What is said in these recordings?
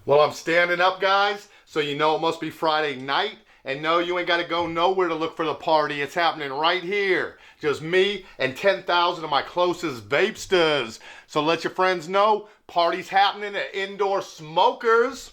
Well, I'm standing up, guys, so you know it must be Friday night. And no, you ain't got to go nowhere to look for the party. It's happening right here. Just me and 10,000 of my closest Vapestas. So let your friends know, party's happening at IndoorSmokers.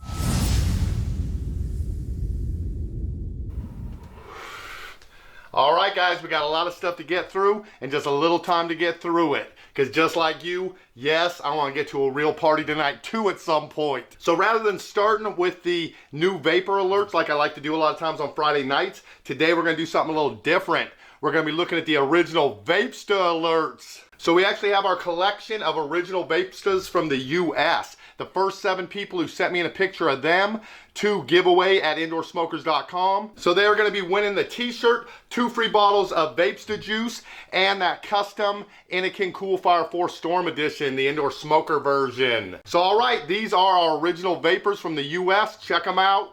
All right, guys, we got a lot of stuff to get through and just a little time to get through it. Because just like you, yes, I want to get to a real party tonight too at some point. So rather than starting with the new vapor alerts like I like to do a lot of times on Friday nights, today we're going to do something a little different. We're going to be looking at the original Vapesta alerts. So we actually have our collection of original Vapestas from the US. The first 7 people who sent me in a picture of them to giveaway at IndoorSmokers.com. So they are going to be winning the t-shirt, 2 free bottles of Vapesta juice, and that custom Anakin Coolfire 4 Storm Edition, the Indoor Smoker version. So all right, these are our original vapors from the US. Check them out.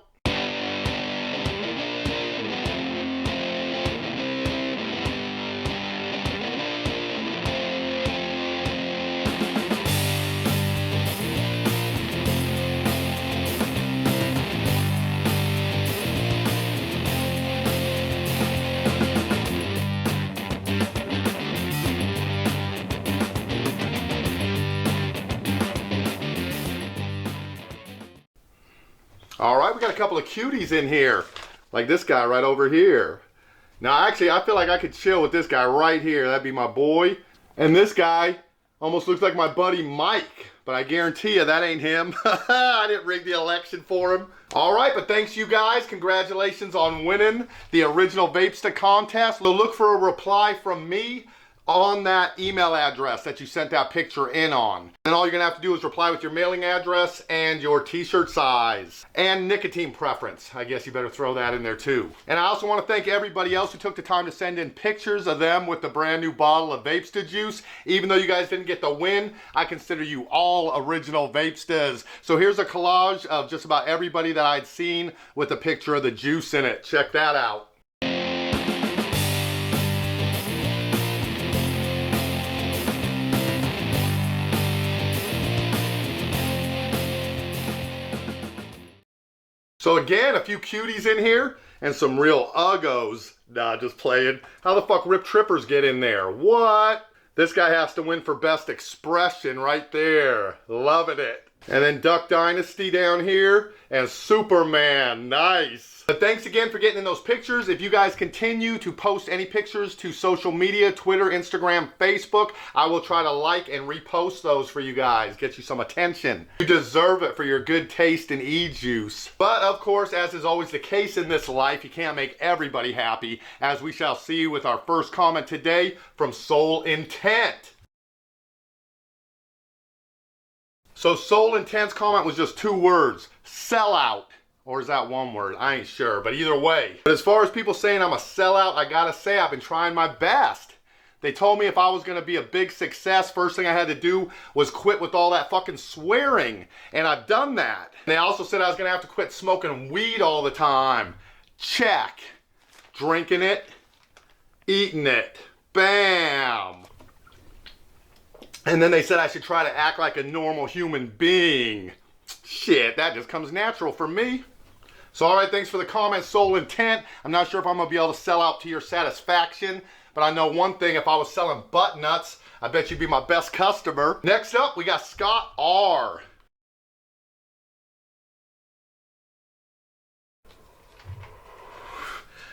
All right, we got a couple of cuties in here, like this guy right over here. Now, actually, I feel like I could chill with this guy right here. That'd be my boy. And this guy almost looks like my buddy Mike, but I guarantee you that ain't him. I didn't rig the election for him. All right, but thanks you guys. Congratulations on winning the original Vapesta contest. So look for a reply from me on that email address that you sent that picture in on. And all you're gonna have to do is reply with your mailing address and your t-shirt size and nicotine preference. I guess you better throw that in there too. And I also want to thank everybody else who took the time to send in pictures of them with the brand new bottle of Vapesta juice. Even though you guys didn't get the win, I consider you all original Vapestas. So here's a collage of just about everybody that I'd seen with a picture of the juice in it. Check that out. So again, a few cuties in here and some real uggos. Nah, just playing. How the fuck Rip Trippers get in there? What? This guy has to win for best expression right there. Loving it. And then Duck Dynasty down here and Superman. Nice. But thanks again for getting in those pictures. If you guys continue to post any pictures to social media, Twitter, Instagram, Facebook, I will try to like and repost those for you guys. Get you some attention. You deserve it for your good taste in e-juice. But of course, as is always the case in this life, you can't make everybody happy, as we shall see with our first comment today from Soul Intent. So Soul Intent's comment was just 2 words, sellout. Or is that 1 word? I ain't sure, but either way. But as far as people saying I'm a sellout, I gotta say I've been trying my best. They told me if I was gonna be a big success, first thing I had to do was quit with all that fucking swearing. And I've done that. They also said I was gonna have to quit smoking weed all the time. Check. Drinking it, eating it. Bam. And then they said I should try to act like a normal human being. Shit, that just comes natural for me. So all right, thanks for the comment, Soul Intent. I'm not sure if I'm gonna be able to sell out to your satisfaction, but I know one thing, if I was selling Buttnuts, I bet you'd be my best customer. Next up, we got Scott R.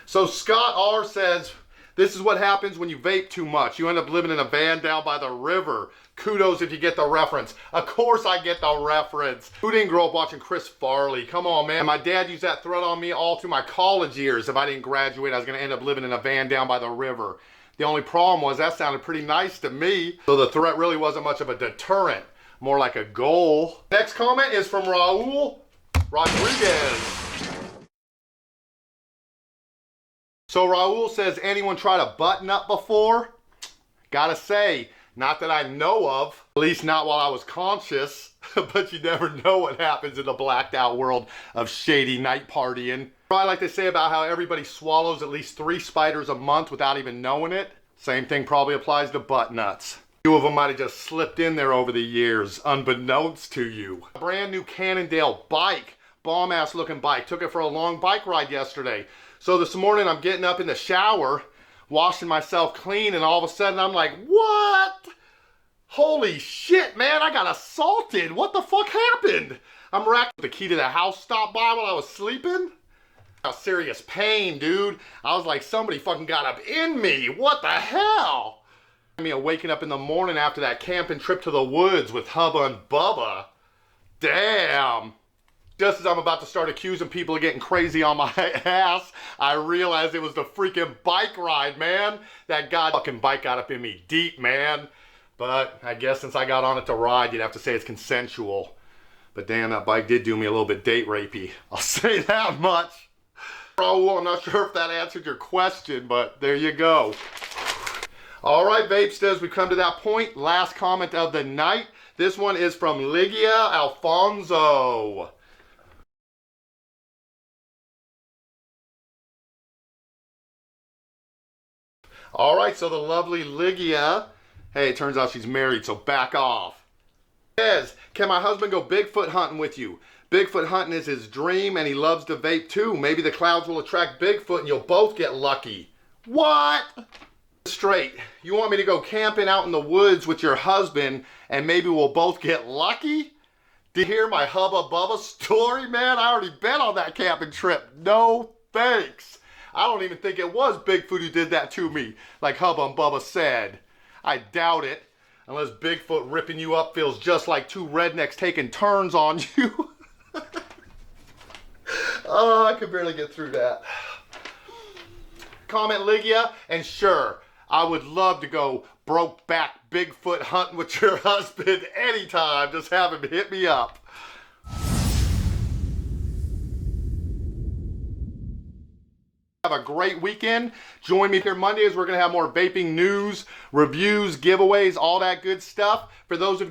So Scott R says, this is what happens when you vape too much. You end up living in a van down by the river. Kudos if you get the reference. Of course I get the reference. Who didn't grow up watching Chris Farley? Come on, man. My dad used that threat on me all through my college years. If I didn't graduate, I was gonna end up living in a van down by the river. The only problem was that sounded pretty nice to me. So the threat really wasn't much of a deterrent, more like a goal. Next comment is from Raul Rodriguez. So Raul says, anyone tried a Buttnut before? Gotta say, not that I know of, at least not while I was conscious, but you never know what happens in the blacked out world of shady night partying. Probably like they say about how everybody swallows at least 3 spiders a month without even knowing it. Same thing probably applies to Buttnuts. few of them might have just slipped in there over the years, unbeknownst to you. A brand new Cannondale bike, bomb ass looking bike. Took it for a long bike ride yesterday. So this morning I'm getting up in the shower, washing myself clean, and all of a sudden I'm like, what? Holy shit, man, I got assaulted. What the fuck happened? I'm racked. The key to the house stopped by while I was sleeping. A serious pain, dude. I was like, somebody fucking got up in me. What the hell? Me waking up in the morning after that camping trip to the woods with Hubba and Bubba. Damn. Just as I'm about to start accusing people of getting crazy on my ass, I realized it was the freaking bike ride, man. That god fucking bike got up in me deep, man. But I guess since I got on it to ride, you'd have to say it's consensual. But damn, that bike did do me a little bit date rapey. I'll say that much. Oh, I'm not sure if that answered your question, but there you go. All right, Vapestas, we've come to that point. Last comment of the night. This one is from Ligia Alfonso. All right, so the lovely Ligia, hey, it turns out she's married, so back off. Says, can my husband go Bigfoot hunting with you? Bigfoot hunting is his dream and he loves to vape too. Maybe the clouds will attract Bigfoot and you'll both get lucky. What? Straight. You want me to go camping out in the woods with your husband and maybe we'll both get lucky? Did you hear my Hubba Bubba story, man? I already been on that camping trip. No thanks. I don't even think it was Bigfoot who did that to me, like Hubba and Bubba said. I doubt it. Unless Bigfoot ripping you up feels just like two rednecks taking turns on you. Oh, I could barely get through that. Comment Ligia, and sure, I would love to go broke back Bigfoot hunting with your husband anytime. Just have him hit me up. Have a great weekend. Join me here Monday as we're going to have more vaping news, reviews, giveaways, all that good stuff. For those of you